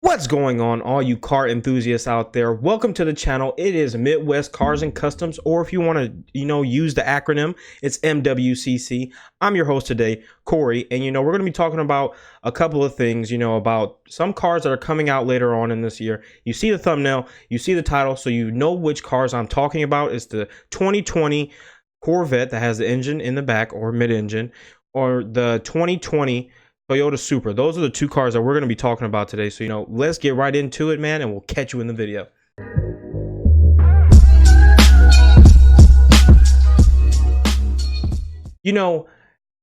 What's going on, all you car enthusiasts out there? Welcome to the channel. It is Midwest Cars and Customs, or if you want to, use the acronym, it's MWCC. I'm your host today, Corey, and we're going to be talking about a couple of things, about some cars that are coming out later on in this year. You see the thumbnail, you see the title, so you know which cars I'm talking about. It's the 2020 Corvette that has the engine in the back or mid-engine, or the 2020 Toyota Supra. Those are the two cars that we're going to be talking about today. So, let's get right into it, man, and we'll catch you in the video.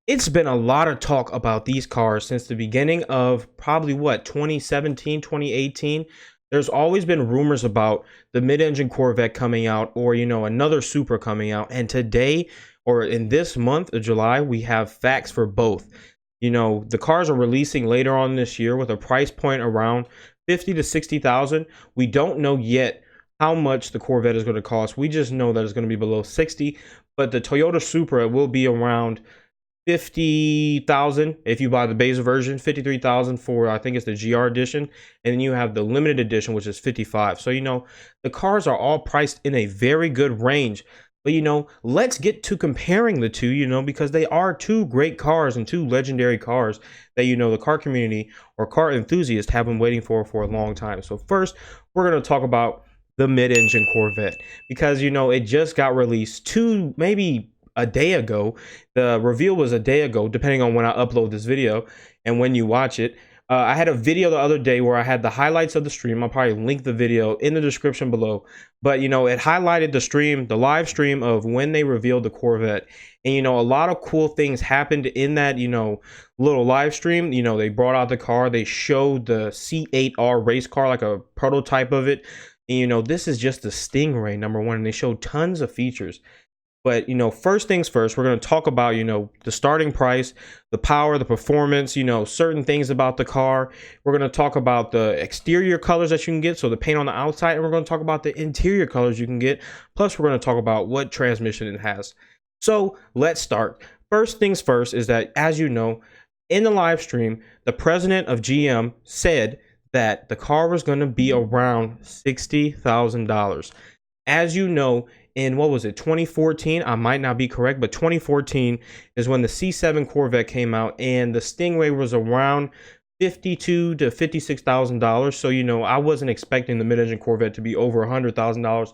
It's been a lot of talk about these cars since the beginning of probably 2017, 2018. There's always been rumors about the mid-engine Corvette coming out, or, another Supra coming out. And today, or in this month of July, we have facts for both. The cars are releasing later on this year with a price point around 50 to 60,000. We don't know yet how much the Corvette is going to cost. We just know that it's going to be below 60, but the Toyota Supra will be around 50,000 if you buy the base version, 53,000 for, I think it's the GR edition, and then you have the limited edition, which is 55. So, the cars are all priced in a very good range. But, let's get to comparing the two, because they are two great cars and two legendary cars that, the car community or car enthusiasts have been waiting for a long time. So first, we're going to talk about the mid-engine Corvette because, it just got released maybe a day ago. The reveal was a day ago, depending on when I upload this video and when you watch it. I had a video the other day where I had the highlights of the stream. I'll probably link the video in the description below. But, it highlighted the live stream of when they revealed the Corvette. And, a lot of cool things happened in that, little live stream. They brought out the car. They showed the C8R race car, like a prototype of it. And, this is just the Stingray, number one. And they showed tons of features. But, first things first, we're going to talk about, the starting price, the power, the performance, certain things about the car. We're going to talk about the exterior colors that you can get, so the paint on the outside, and we're going to talk about the interior colors you can get. Plus, we're going to talk about what transmission it has. So let's start. First things first is that, as you know, in the live stream, the president of GM said that the car was going to be around $60,000. As you know, in 2014, I might not be correct, but 2014 is when the C7 Corvette came out, and the Stingray was around $52,000 to $56,000. So, I wasn't expecting the mid-engine Corvette to be over $100,000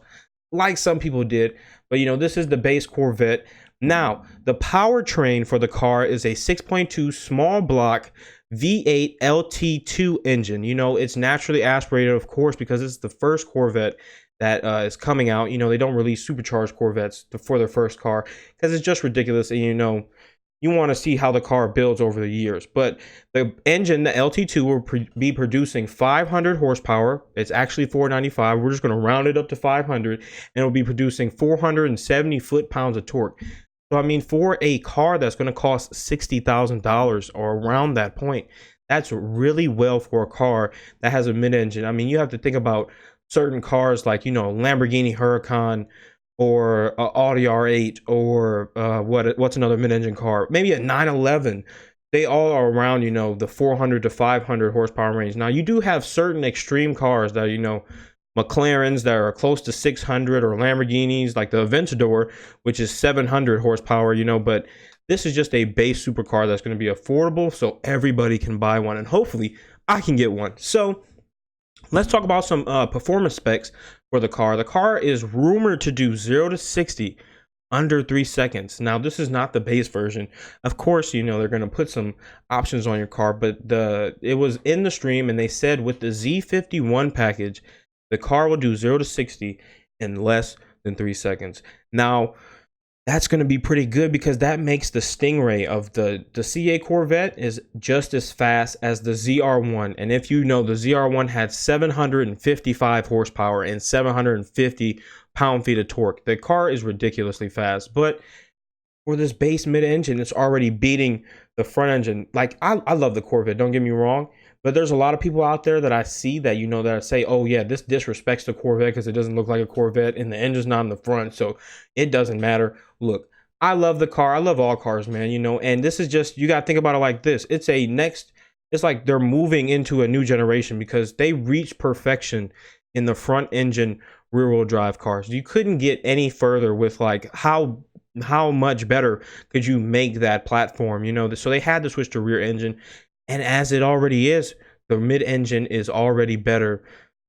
like some people did. But, this is the base Corvette. Now, the powertrain for the car is a 6.2 small block V8 LT2 engine. It's naturally aspirated, of course, because it's the first Corvette that is coming out. They don't release supercharged Corvettes for their first car because it's just ridiculous. And you want to see how the car builds over the years. But the engine, the LT2, will be producing 500 horsepower. It's actually 495. We're just going to round it up to 500, and it'll be producing 470 foot-pounds of torque. So, I mean, for a car that's going to cost $60,000 or around that point, that's really well for a car that has a mid-engine. I mean, you have to think about certain cars like, Lamborghini Huracan or Audi R8 or what's another mid-engine car? Maybe a 911. They all are around, the 400 to 500 horsepower range. Now, you do have certain extreme cars that, McLarens that are close to 600, or Lamborghinis like the Aventador, which is 700 horsepower, but this is just a base supercar that's going to be affordable so everybody can buy one, and hopefully I can get one. So let's talk about some performance specs for the car. The car is rumored to do 0 to 60 under 3 seconds. Now, this is not the base version. Of course, they're going to put some options on your car, but it was in the stream, and they said with the Z51 package, the car will do 0 to 60 in less than 3 seconds. Now, that's going to be pretty good because that makes the Stingray of the C8 Corvette is just as fast as the ZR1. And if you know, the ZR1 had 755 horsepower and 750 pound-feet of torque. The car is ridiculously fast, but for this base mid-engine, it's already beating the front engine. Like, I love the Corvette, don't get me wrong, but there's a lot of people out there that I see that, that say, oh yeah, this disrespects the Corvette because it doesn't look like a Corvette and the engine's not in the front, so it doesn't matter. Look, I love the car. I love all cars, man, and this is just, you got to think about it like this. It's a next it's like they're moving into a new generation because they reached perfection in the front engine rear wheel drive cars. You couldn't get any further with like how much better could you make that platform, you know? So they had to switch to rear engine, and as it already is, the mid engine is already better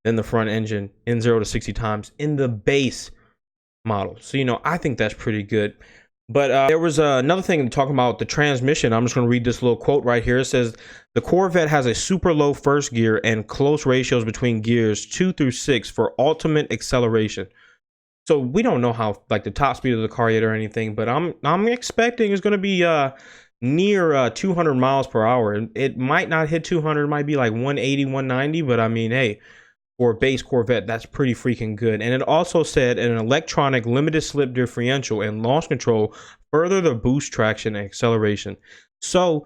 than the front engine in 0 to 60 times in the base model. So, you know, I think that's pretty good. But there was another thing talking about the transmission. I'm just going to read this little quote right here. It says, the Corvette has a super low first gear and close ratios between gears 2 through 6 for ultimate acceleration. So we don't know how, like, the top speed of the car yet or anything, but I'm expecting it's going to be near 200 miles per hour. It might not hit 200, it might be like 180, 190, but I mean, hey, for a base Corvette, that's pretty freaking good. And it also said an electronic limited slip differential and launch control further the boost traction and acceleration. So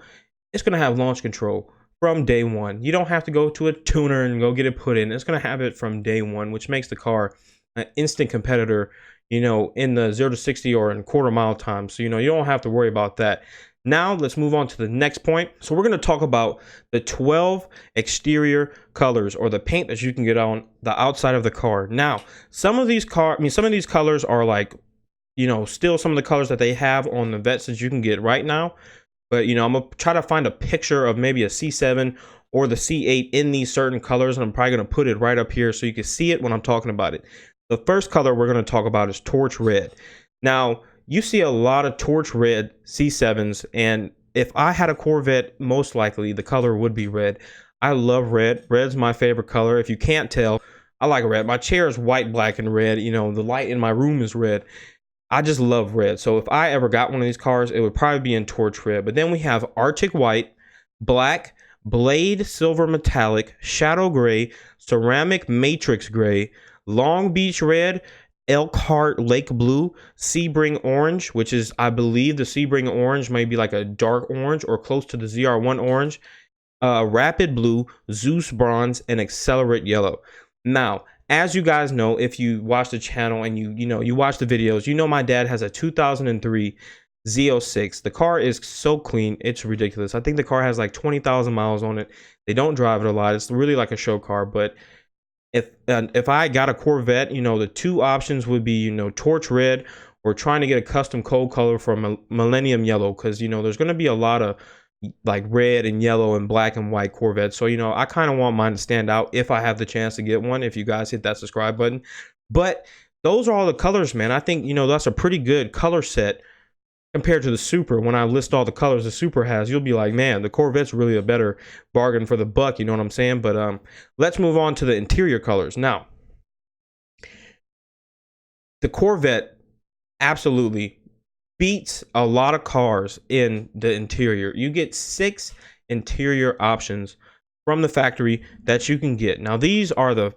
it's going to have launch control from day one. You don't have to go to a tuner and go get it put in. It's going to have it from day one, which makes the car an instant competitor, you know, in the 0 to 60 or in quarter mile time. So, you know, you don't have to worry about that. Now let's move on to the next point. So we're going to talk about the 12 exterior colors, or the paint that you can get on the outside of the car. Now, some of these colors are like, you know, still some of the colors that they have on the Vets that you can get right now. But, you know, I'm going to try to find a picture of maybe a C7 or the C8 in these certain colors, and I'm probably going to put it right up here so you can see it when I'm talking about it. The first color we're going to talk about is torch red. Now, you see a lot of torch red C7s, and if I had a Corvette, most likely the color would be red. I love red. Red's my favorite color. If you can't tell, I like red. My chair is white, black, and red. You know, the light in my room is red. I just love red. So if I ever got one of these cars, it would probably be in torch red. But then we have Arctic white, black, blade silver metallic, shadow gray, ceramic matrix gray, Long Beach red, Elkhart Lake Blue, Sebring Orange, which is, I believe, the Sebring Orange may be like a dark orange or close to the ZR1 Orange, Rapid Blue, Zeus Bronze, and Accelerate Yellow. Now, as you guys know, if you watch the channel and you watch the videos, you know my dad has a 2003 Z06. The car is so clean, it's ridiculous. I think the car has like 20,000 miles on it. They don't drive it a lot. It's really like a show car, but if I got a Corvette, you know, the two options would be, you know, torch red or trying to get a custom cold color from Millennium Yellow, because, you know, there's going to be a lot of like red and yellow and black and white Corvettes. So, you know, I kind of want mine to stand out if I have the chance to get one, if you guys hit that subscribe button. But those are all the colors, man. I think, you know, that's a pretty good color set compared to the Supra. When I list all the colors the Supra has, you'll be like, man, the Corvette's really a better bargain for the buck, you know what I'm saying? But let's move on to the interior colors. Now, the Corvette absolutely beats a lot of cars in the interior. You get 6 interior options from the factory that you can get. Now, these are the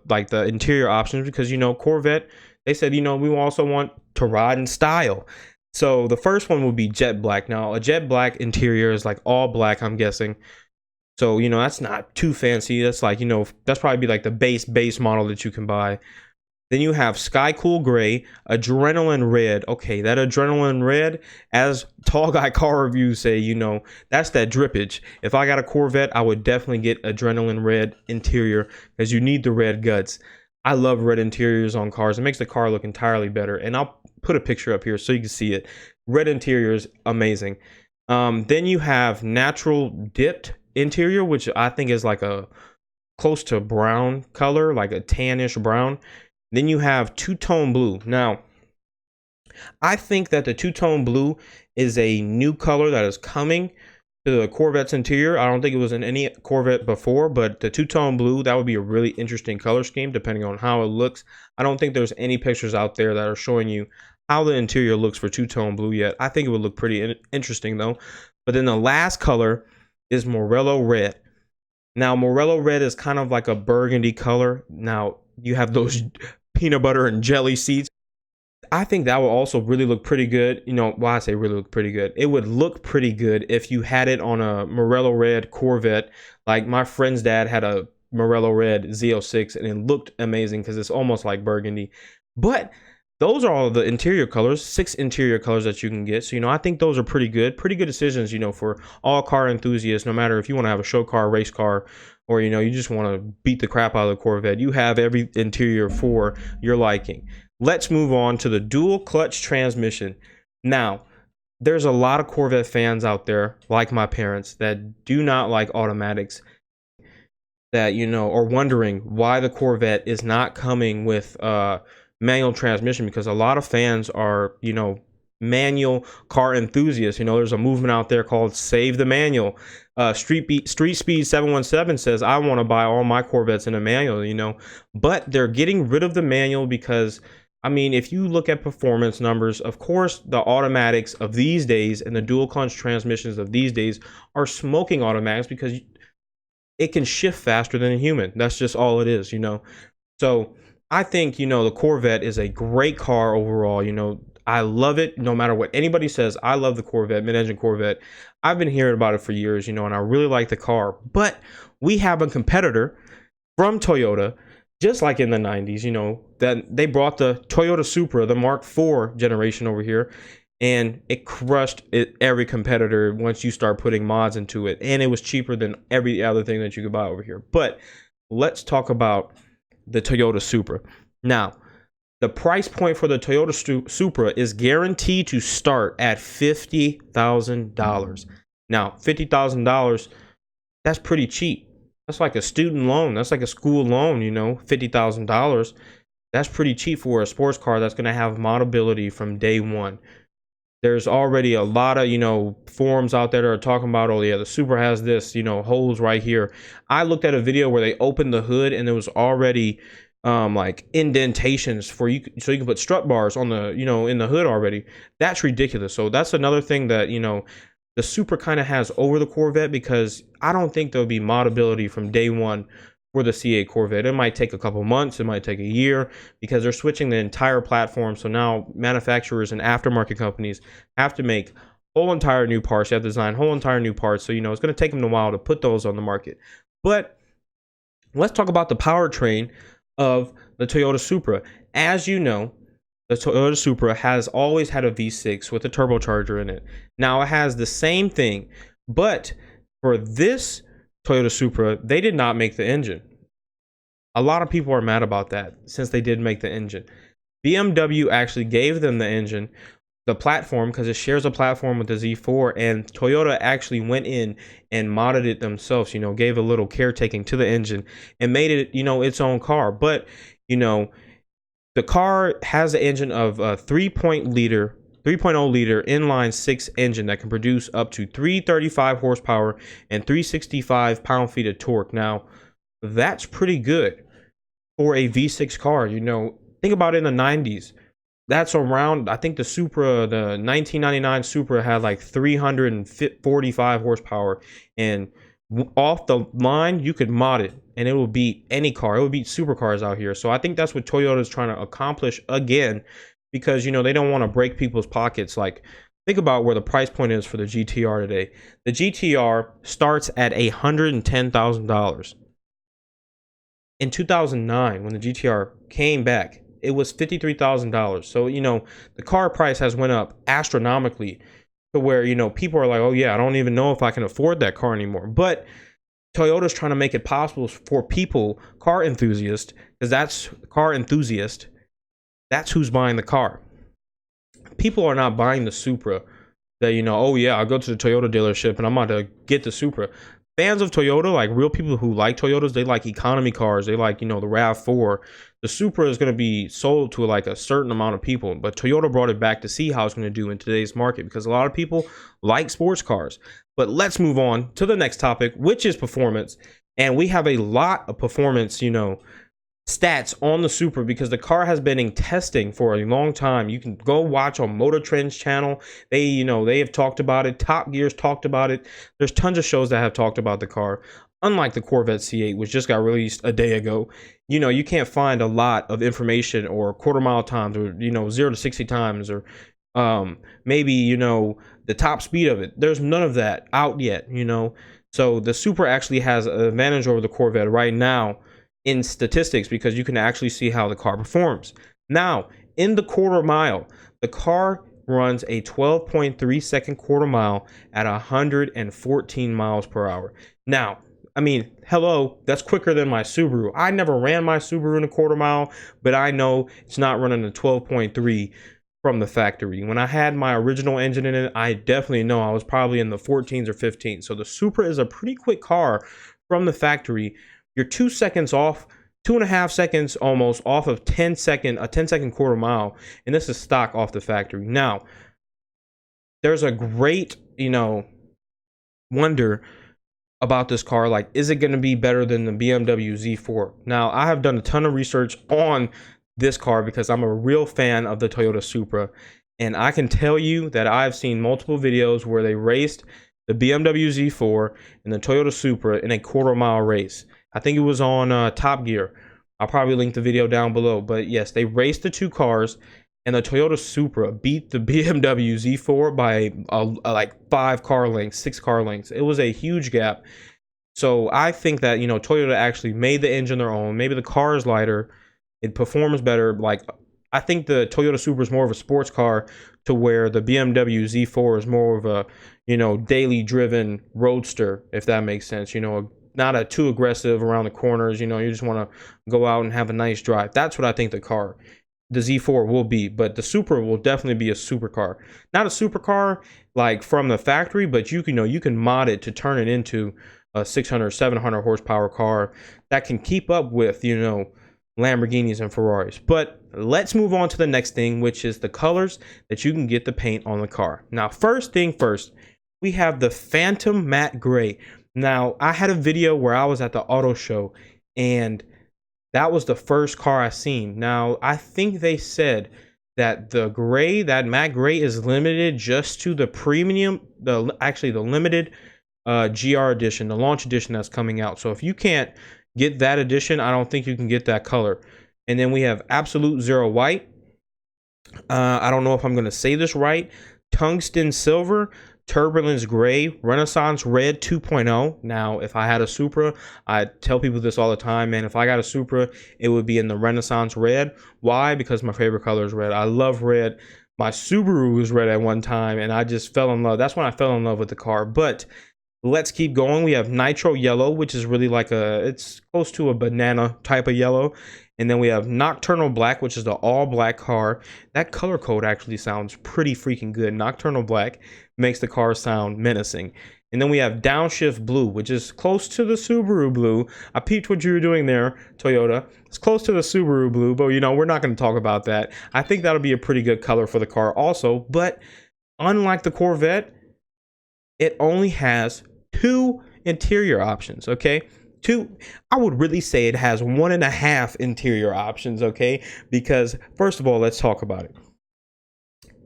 interior options because, you know, Corvette, they said, you know, we also want to ride in style. So the first one would be jet black. Now, a jet black interior is like all black, I'm guessing. So, you know, that's not too fancy. That's like, you know, that's probably be like the base model that you can buy. Then you have sky cool gray, adrenaline red. Okay, that adrenaline red, as Tall Guy Car Reviews say, you know, that's that drippage. If I got a Corvette, I would definitely get adrenaline red interior because you need the red guts. I love red interiors on cars. It makes the car look entirely better. And I'll put a picture up here so you can see it. Red interior is amazing. Then you have natural dipped interior, which I think is like a close to brown color, like a tannish brown. Then you have two-tone blue. Now, I think that the two-tone blue is a new color that is coming to the Corvette's interior. I don't think it was in any Corvette before, but the two-tone blue, that would be a really interesting color scheme depending on how it looks. I don't think there's any pictures out there that are showing you how the interior looks for two-tone blue yet. I think it would look pretty interesting though. But then the last color is Morello red. Now, Morello red is kind of like a burgundy color. Now, you have those peanut butter and jelly seats. I think that will also really look pretty good. You know, why I say really look pretty good. It would look pretty good if you had it on a Morello red Corvette. Like my friend's dad had a Morello red Z06 and it looked amazing because it's almost like burgundy. But those are all the interior colors, 6 interior colors that you can get. So, I think those are pretty good decisions, for all car enthusiasts, no matter if you want to have a show car, race car, or, you just want to beat the crap out of the Corvette. You have every interior for your liking. Let's move on to the dual clutch transmission. Now, there's a lot of Corvette fans out there, like my parents, that do not like automatics, that, are wondering why the Corvette is not coming with manual transmission, because a lot of fans are, manual car enthusiasts. There's a movement out there called Save the Manual. Street Speed 717 says, I want to buy all my Corvettes in a manual, but they're getting rid of the manual because, if you look at performance numbers, of course, the automatics of these days and the dual clutch transmissions of these days are smoking automatics, because it can shift faster than a human. That's just all it is, So I think, the Corvette is a great car overall. I love it. No matter what anybody says, I love the Corvette, mid-engine Corvette. I've been hearing about it for years, and I really like the car. But we have a competitor from Toyota, just like in the 90s, that they brought the Toyota Supra, the Mark IV generation over here, and it crushed every competitor once you start putting mods into it. And it was cheaper than every other thing that you could buy over here. But let's talk about the Toyota Supra. Now, the price point for the Toyota Supra is guaranteed to start at $50,000. Now, $50,000, that's pretty cheap. That's like a student loan. That's like a school loan, $50,000. That's pretty cheap for a sports car that's going to have modability from day one. There's already a lot of, forums out there that are talking about, oh yeah, the Supra has this, holes right here. I looked at a video where they opened the hood and there was already like indentations for you, so you can put strut bars on the, in the hood already. That's ridiculous. So that's another thing that, the Supra kind of has over the Corvette, because I don't think there'll be modability from day one for the C8 Corvette. It might take a couple months, it might take a year, because they're switching the entire platform. So now manufacturers and aftermarket companies have to make whole entire new parts. You have to design whole entire new parts. So, it's going to take them a while to put those on the market. But let's talk about the powertrain of the Toyota Supra. As you know, the Toyota Supra has always had a V6 with a turbocharger in it. Now it has the same thing, but for this Toyota Supra, they did not make the engine. A lot of people are mad about that, since they did make the engine. BMW actually gave them the engine, the platform, because it shares a platform with the Z4, and Toyota actually went in and modded it themselves, gave a little caretaking to the engine and made it, its own car. But, the car has an engine of a 3.0 liter inline 6 engine that can produce up to 335 horsepower and 365 pound-feet of torque. Now, that's pretty good for a V6 car. Think about it, in the 90s. That's around, I think the Supra, the 1999 Supra had like 345 horsepower, and off the line you could mod it and it will beat any car. It will beat supercars out here. So I think that's what Toyota is trying to accomplish again, because they don't want to break people's pockets. Like, think about where the price point is for the GTR today. The GTR starts at $110,000. In 2009, when the GTR came back, it was $53,000. So, the car price has went up astronomically, to where, people are like, oh yeah, I don't even know if I can afford that car anymore. But Toyota's trying to make it possible for people, car enthusiasts, because that's who's buying the car. People are not buying the Supra that, oh yeah, I'll go to the Toyota dealership and I'm about to get the Supra. Fans of Toyota, like real people who like Toyotas, they like economy cars. They like, the RAV4. The Supra is going to be sold to like a certain amount of people, but Toyota brought it back to see how it's going to do in today's market, because a lot of people like sports cars. But let's move on to the next topic, which is performance. And we have a lot of performance, stats on the Supra, because the car has been in testing for a long time. You can go watch on Motor Trend's channel. They have talked about it. Top Gear's talked about it. There's tons of shows that have talked about the car. Unlike the Corvette C8, which just got released a day ago, you can't find a lot of information or quarter mile times, or 0 to 60 times, or maybe the top speed of it. There's none of that out yet. So the Supra actually has an advantage over the Corvette right now in statistics, because you can actually see how the car performs. Now, in the quarter mile. The car runs a 12.3 second quarter mile at 114 miles per hour. Now, I mean, hello, that's quicker than my Subaru. I never ran my Subaru in a quarter mile, but I know it's not running a 12.3 from the factory. When I had my original engine in it, I definitely know I was probably in the 14s or 15s. So the Supra is a pretty quick car from the factory. You're 2 seconds off, 2.5 seconds almost off of a 10-second quarter mile, and this is stock off the factory. Now, there's a great, wonder about this car. Like, is it going to be better than the BMW Z4? Now, I have done a ton of research on this car because I'm a real fan of the Toyota Supra, and I can tell you that I've seen multiple videos where they raced the BMW Z4 and the Toyota Supra in a quarter mile race. I think it was on Top Gear. I'll probably link the video down below, but yes, they raced the two cars, and the Toyota Supra beat the BMW Z4 by like 6 car lengths. It was a huge gap. So I think that, Toyota actually made the engine their own. Maybe the car is lighter, it performs better. Like, I think the Toyota Supra is more of a sports car, to where the BMW Z4 is more of a, daily driven roadster, if that makes sense. Not a too aggressive around the corners. You just want to go out and have a nice drive. That's what I think the Z4 will be. But the Supra will definitely be a supercar. Not a supercar like from the factory, but you can mod it to turn it into a 600, 700 horsepower car that can keep up with, Lamborghinis and Ferraris. But let's move on to the next thing, which is the colors that you can get the paint on the car. Now, first thing first, we have the Phantom Matte Gray. Now, I had a video where I was at the auto show, and that was the first car I seen. Now, I think they said that that matte gray is limited just to the premium, the limited GR edition, the launch edition that's coming out. So if you can't get that edition, I don't think you can get that color. And then we have Absolute Zero White. I don't know if I'm going to say this right. Tungsten Silver, Turbulence Gray, Renaissance Red 2.0. Now, if I had a Supra, I tell people this all the time, man. If I got a Supra, it would be in the Renaissance Red. Why? Because my favorite color is red. I love red. My Subaru was red at one time, and I just fell in love. That's when I fell in love with the car. But let's keep going. We have Nitro Yellow, which is really like it's close to a banana type of yellow. And then we have Nocturnal Black, which is the all black car. That color code actually sounds pretty freaking good. Nocturnal Black makes the car sound menacing. And then we have Downshift Blue, which is close to the Subaru Blue. I peeped what you were doing there, Toyota. It's close to the Subaru Blue, but we're not going to talk about that. I think that'll be a pretty good color for the car also. But unlike the Corvette, it only has 2 interior options, okay? 2. I would really say it has 1.5 interior options, okay? Because first of all, let's talk about it.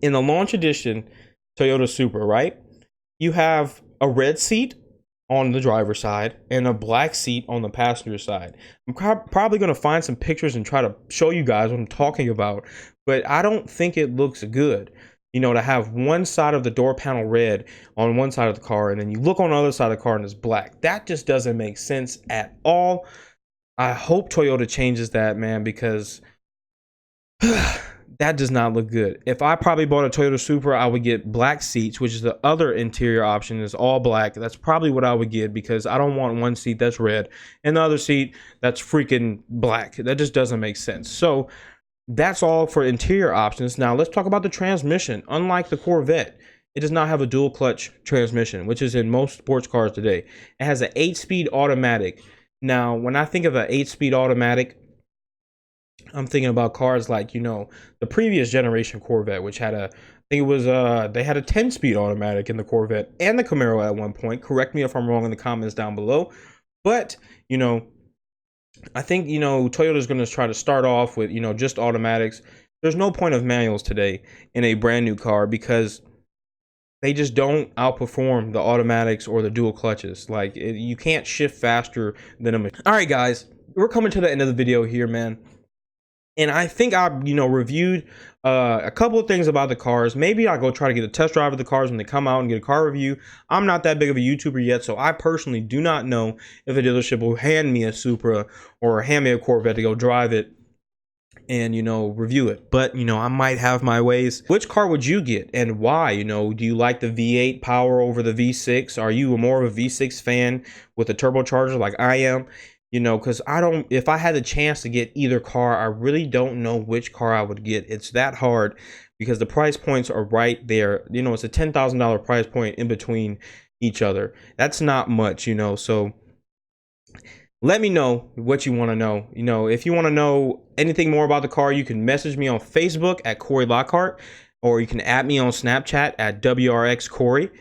In the launch edition Toyota Supra, right? You have a red seat on the driver's side and a black seat on the passenger side. I'm probably going to find some pictures and try to show you guys what I'm talking about, but I don't think it looks good. To have one side of the door panel red on one side of the car, and then you look on the other side of the car and it's black. That just doesn't make sense at all. I hope Toyota changes that, man, because that does not look good. If I probably bought a Toyota Supra, I would get black seats, which is the other interior option, is all black. That's probably what I would get, because I don't want one seat that's red and the other seat that's freaking black. That just doesn't make sense. So that's all for interior options. Now let's talk about the transmission. Unlike the Corvette, it does not have a dual clutch transmission, which is in most sports cars today. It has an 8-speed automatic. Now, when I think of an 8-speed automatic, I'm thinking about cars like, the previous generation Corvette, which had they had a 10-speed automatic in the Corvette and the Camaro at one point. Correct me if I'm wrong in the comments down below. But, I think, Toyota's going to try to start off with, just automatics. There's no point of manuals today in a brand new car, because they just don't outperform the automatics or the dual clutches. Like, you can't shift faster than a machine. All right, guys, we're coming to the end of the video here, man. And I think I, reviewed a couple of things about the cars. Maybe I'll go try to get a test drive of the cars when they come out and get a car review. I'm not that big of a YouTuber yet, so I personally do not know if a dealership will hand me a Supra or hand me a Corvette to go drive it and, you know, review it. But, you know, I might have my ways. Which car would you get and why? You know, do you like the V8 power over the V6? Are you more of a V6 fan with a turbocharger like I am? You know, because if I had the chance to get either car, I really don't know which car I would get. It's that hard because the price points are right there. You know, it's a $10,000 price point in between each other. That's not much, you know, so let me know what you want to know. You know, if you want to know anything more about the car, you can message me on Facebook at Corey Lockhart, or you can add me on Snapchat at WRXCorey.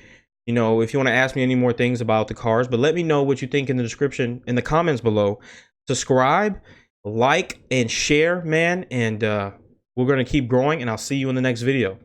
You know, if you want to ask me any more things about the cars, but let me know what you think in the description, in the comments below. Subscribe, like, and share, man, and we're going to keep growing, and I'll see you in the next video.